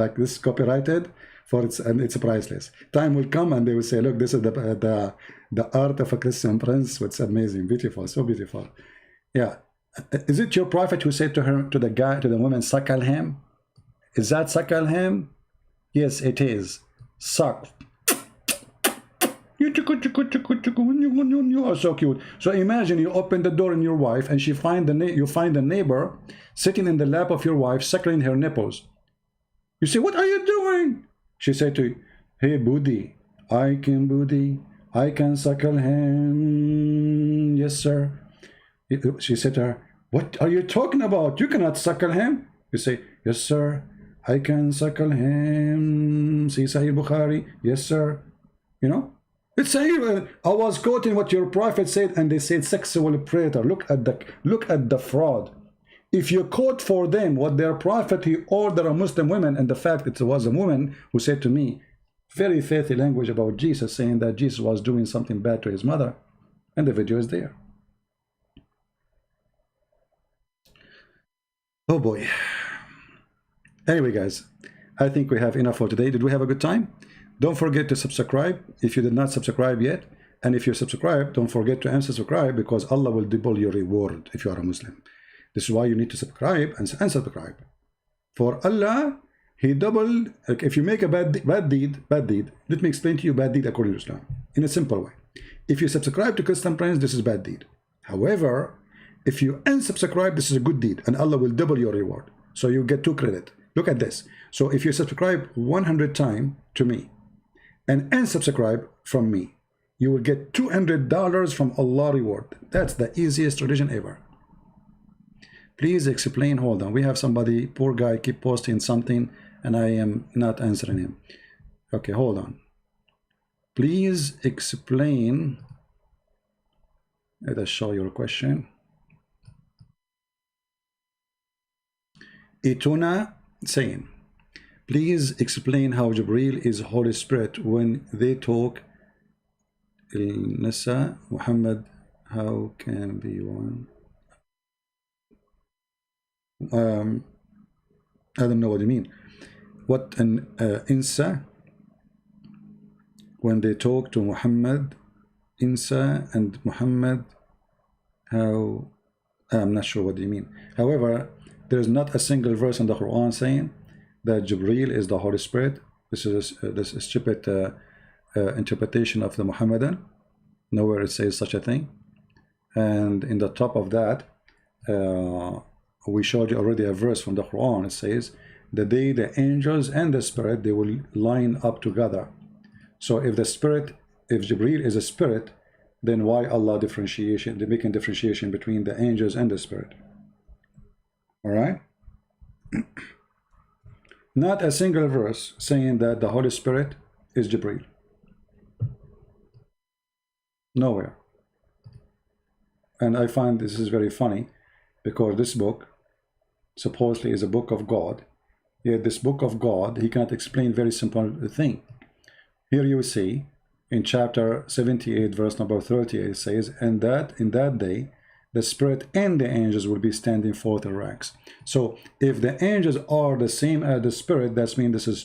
like this copyrighted, for it's priceless. Time will come and they will say, look, this is the art of a Christian prince. It's amazing, beautiful, so beautiful. Yeah. Is it your prophet who said to the woman, suckle him? Is that suckle him? Yes, it is. Suck. So cute. So imagine you open the door in your wife and you find the neighbor sitting in the lap of your wife suckling her nipples. You say, what are you doing? She said to you, hey Budi, Budi, I can suckle him. Yes, sir. She said to her, what are you talking about? You cannot suckle him. You say, yes, sir, I can suckle him. See Sahih Bukhari. Yes, sir. You know, it's Sahih. I was quoting what your prophet said, and they said sexual predator. Look at the fraud. If you quote for them what their prophet, he ordered a Muslim women, and the fact it was a woman who said to me, very filthy language about Jesus, saying that Jesus was doing something bad to his mother, and the video is there. Oh boy. Anyway, guys, I think we have enough for today. Did we have a good time? Don't forget to subscribe if you did not subscribe yet. And if you subscribe, don't forget to unsubscribe, because Allah will double your reward if you are a Muslim. This is why you need to subscribe and unsubscribe. For Allah, He doubled. Like if you make a bad deed, let me explain to you bad deed according to Islam in a simple way. If you subscribe to Christian Prince, this is bad deed. However, if you unsubscribe, this is a good deed, and Allah will double your reward. So you get 2 credit. Look at this. So if you subscribe 100 times to me and unsubscribe from me, you will get $200 from Allah reward. That's the easiest religion ever. Please explain. Hold on. We have somebody, poor guy, keep posting something and I am not answering him. Okay, hold on. Please explain. Let us show your question. Ituna saying, please explain how Jibreel is Holy Spirit when they talk. Nisa Muhammad, how can be one? I don't know what you mean. What an Insa, when they talk to Muhammad, Insa and Muhammad, how? I'm not sure what you mean. However, there is not a single verse in the Quran saying that Jibreel is the Holy Spirit. This is a stupid interpretation of the Muhammadan. Nowhere it says such a thing. And in the top of that, we showed you already a verse from the Quran. It says, the day the angels and the spirit, they will line up together. So if Jibreel is a spirit, then why Allah differentiation? They're making differentiation between the angels and the spirit. All right. Not a single verse saying that the Holy Spirit is Jibreel. Nowhere. And I find this is very funny, because this book supposedly is a book of God, yet this book of God, he cannot explain very simple thing. Here you see in chapter 78 verse number 38, it says, and that in that day the spirit and the angels will be standing forth in ranks. So if the angels are the same as the spirit, that means this is